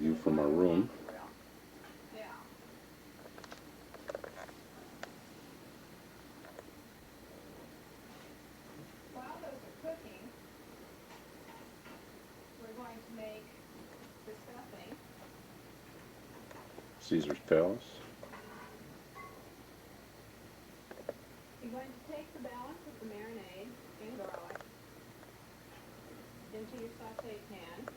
view from our room. While those are cooking, we're going to make the stuffing. Caesar's Palace. You're going to take the balance of the marinade and garlic into your sauté pan.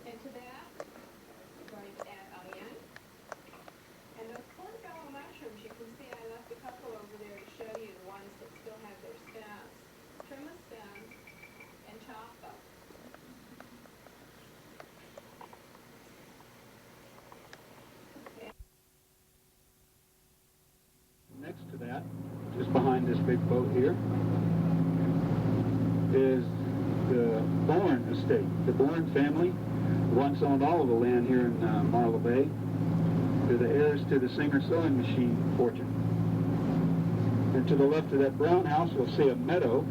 Into that, we're going to add onion. And those portobello mushrooms, you can see I left a couple over there to show you the ones that still have their stems. Trim the stems and chop them. Next to that, just behind this big boat here, is the Borne estate. The Borne family once owned all of the land here in Marla Bay. They're the heirs to the Singer sewing machine fortune. And to the left of that brown house, we'll see a meadow.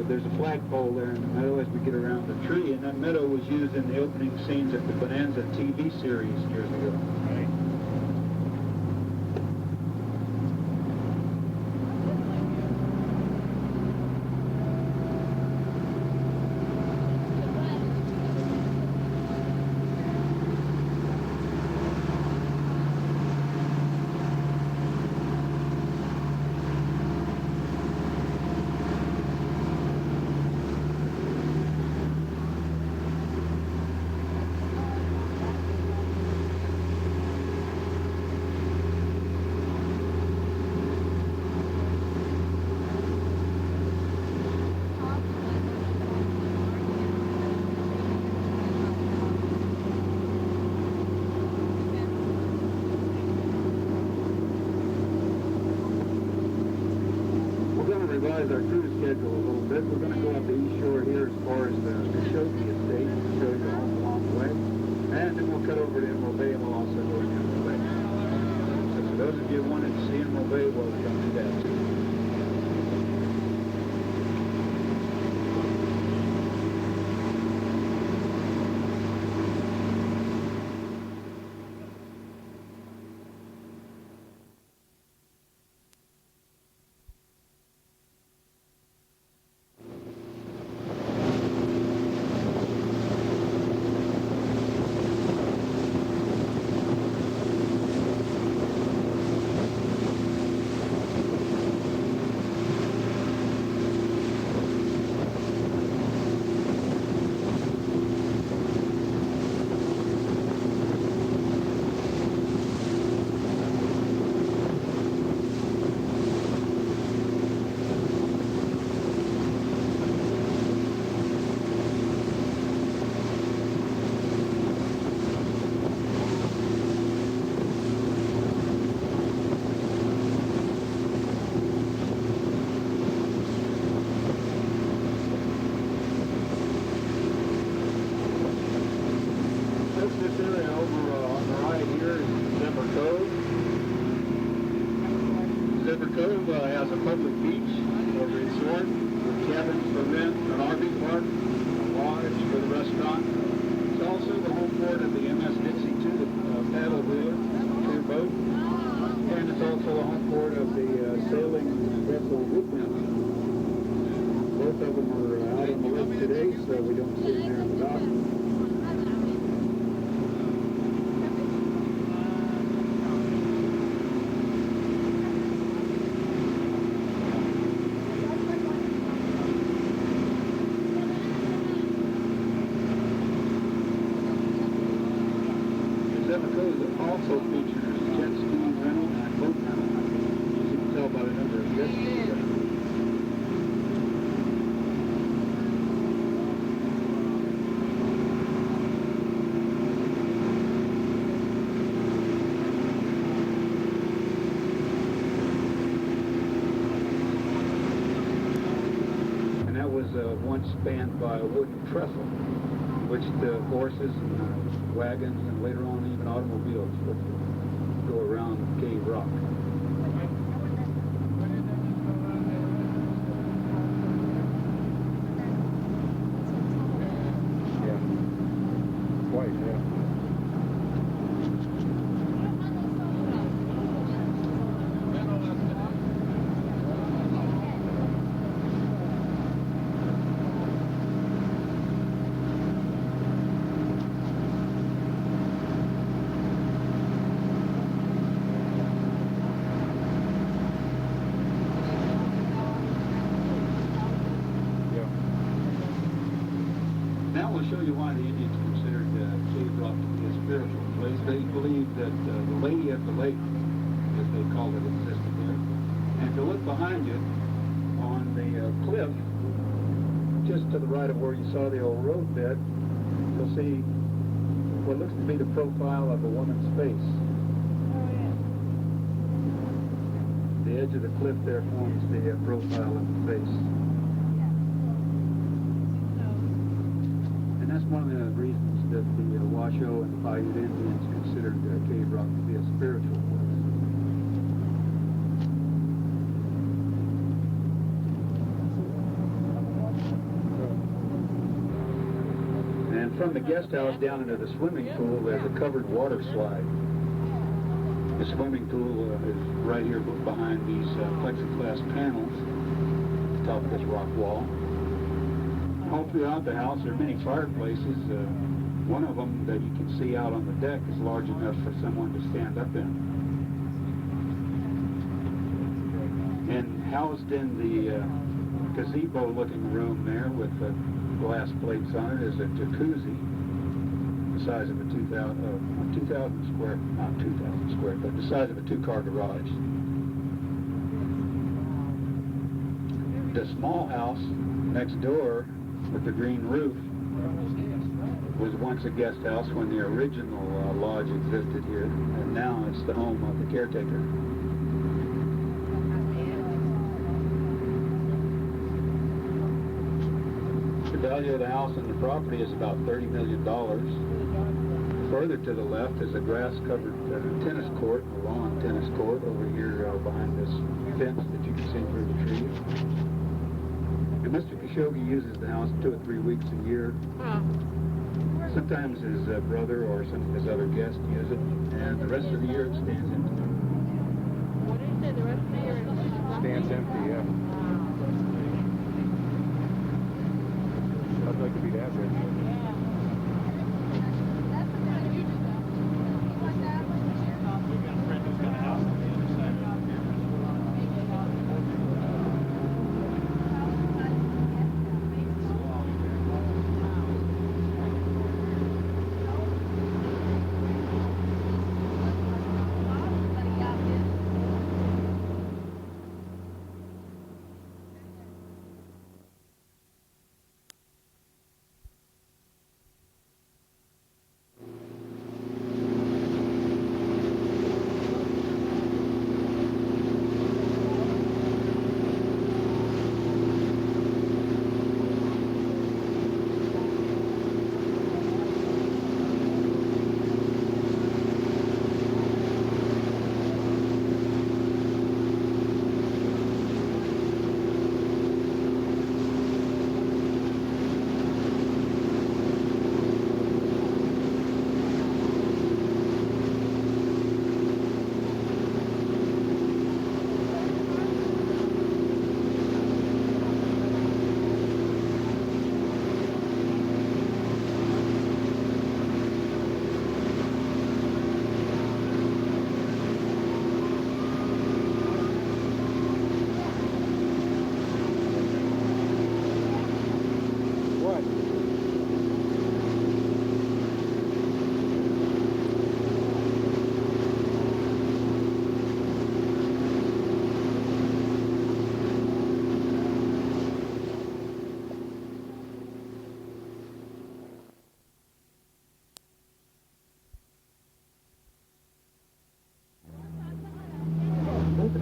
There's a flagpole there in the meadow as we get around the tree, and that meadow was used in the opening scenes of the Bonanza TV series years ago. Right. Revise our cruise schedule a little bit. We're going to go up the east shore here as far as the Shoki estate, show you home along the way, and then we'll cut over to Emerald Bay, and we'll also go to Emerald Bay. So for those of you who wanted to see Emerald Bay, well, we'll come to that too. This area over on the right here is Zimmer Cove. Zimmer Cove has a public beach, a resort, with cabins for rent, an RV park, a lodge for the restaurant. It's also the home port of the MS Dixie 2, the paddle wheeler, tour boat. And it's also the home port of the sailing vessel Woodwind. Both of them are out on the lake today, so we don't see them there in the dock. Also features jet ski rental and boat rental. As you can tell by the number of jet skis. And that was once spanned by a wooden trestle, which the horses and wagons and later on even automobiles would go go around Cave Rock. Yeah. Quite, yeah. Now we'll show you why the Indians considered Cave Rock to be a spiritual place. They believed that the Lady of the Lake, as they called it, existed there. And if you look behind you on the cliff, just to the right of where you saw the old road bed, you'll see what looks to be the profile of a woman's face. The edge of the cliff there forms the profile of the face. And that's one of the reasons that the Washoe and Paiute Indians considered Cave Rock to be a spiritual place. And from the guest house down into the swimming pool, there's a covered water slide. The swimming pool is right here behind these plexiglass panels at the top of this rock wall. All throughout the house, there are many fireplaces. One of them that you can see out on the deck is large enough for someone to stand up in. And housed in the gazebo-looking room there with glass plates on it is a jacuzzi, the size of a 2,000 square, not 2,000 square, but the size of a two-car garage. The small house next door with the green roof was once a guest house when the original lodge existed here, and now it's the home of the caretaker. The value of the house and the property is about $30 million. Further to the left is a grass-covered tennis court, a lawn tennis court over here behind this fence that you can see through the trees. And Mr. Khashoggi uses the house 2 or 3 weeks a year. Sometimes his brother or some of his other guests use it, and the rest of the year it stands empty. What did you say, the rest of the year it Stands empty, yeah. I'd like to be that rich.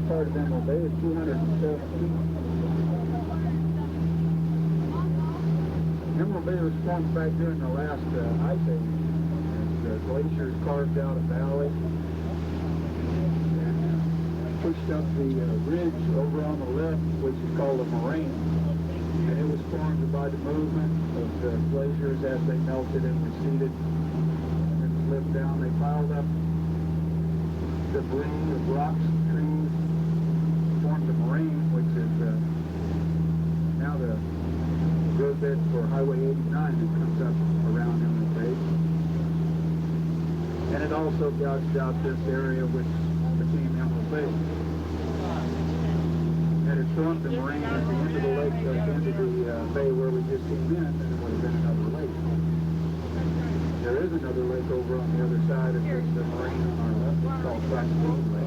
Part of Emerald Bay is 207 feet. Emerald Bay was formed back during the last ice age. The glaciers carved out a valley. pushed up the ridge over on the left, which is called a moraine. And it was formed by the movement of the glaciers as they melted and receded and slipped down. They piled up debris of rocks, trees, formed a moraine, which is now the roadbed for Highway 89 that comes up around Emerald Bay. And it also gouged out this area which became Emerald Bay. And it formed the moraine at the end of the lake, at the end of the bay where we just came in, and it would have been another lake. There is another lake over on the other side of the moraine on our left. It's called Cove Lake.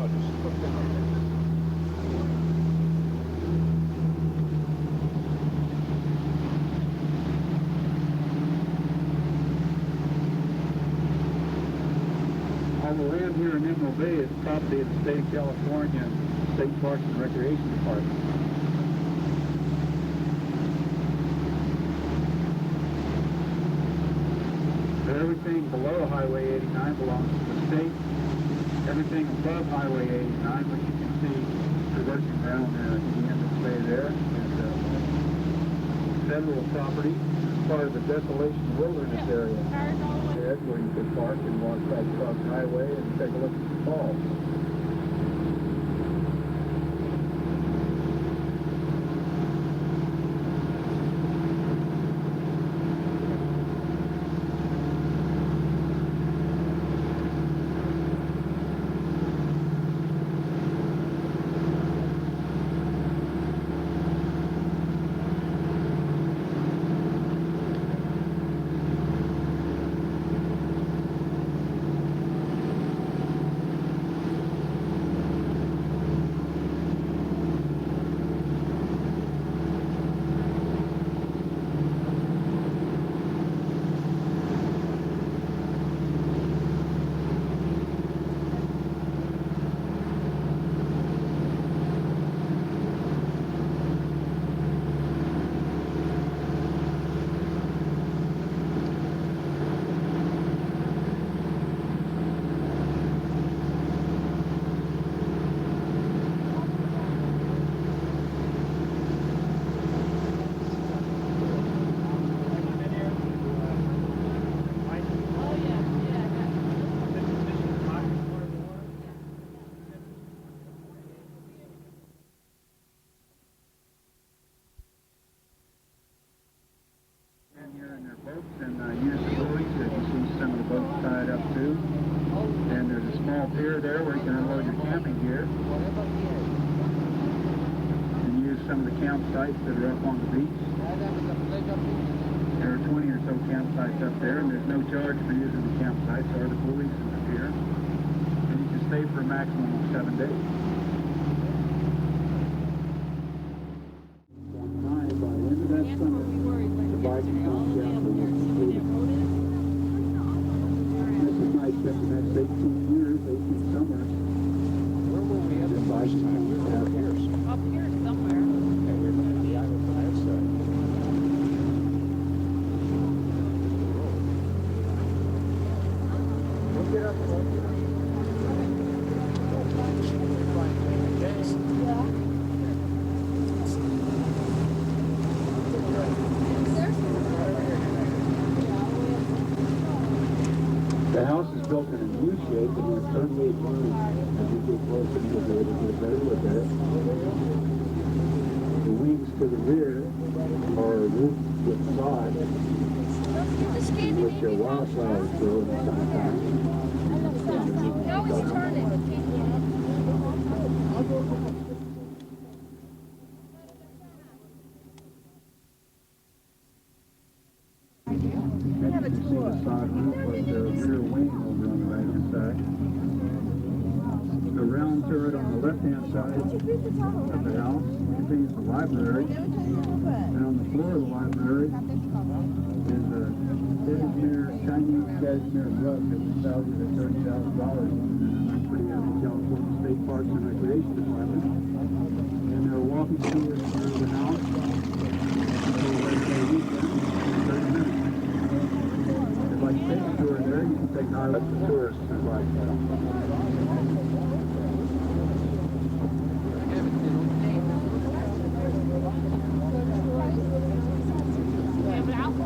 On the land here in Emerald Bay is property of the state of California State Parks and Recreation Department. But everything below Highway 89 belongs to the state. Everything above Highway 89, which you can see traversing down at the end of the bay there, is federal property. It's part of the Desolation Wilderness area. Where you could park and walk back across the highway and take a look at the falls. And use the buoys that you see some of the boats tied up to. And there's a small pier there where you can unload your camping gear. And use some of the campsites that are up on the beach. There are 20 or so campsites up there, and there's no charge for using the campsites or the buoys in the pier. And you can stay for a maximum of 7 days. By the end of that summer, the biking comes down to spent the next 18 years, 18 summers. Where were we at the last time? We were up here. Up here somewhere. And we were on the island on that side. We'll get up and we'll get up. The house is built in a U shape, and it's 38 rooms. As you get closer, you'll be able to get a better look at it. The wings to the rear are roofed with sod, which are wildflowers grow in the summertime. No, he's turning. And you can see the sod roof of the rear wing over on the right-hand side. The round turret on the left-hand side of the house contains the library. And on the floor of the library is a Chinese cashmere rug that was valued at $30,000 for the California State Parks and Recreation Department. And there are walking tours through the house until Labor Day weekend in 30 minutes. If I take a tour there, you can take highlights of tourists and like that.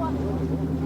Stop.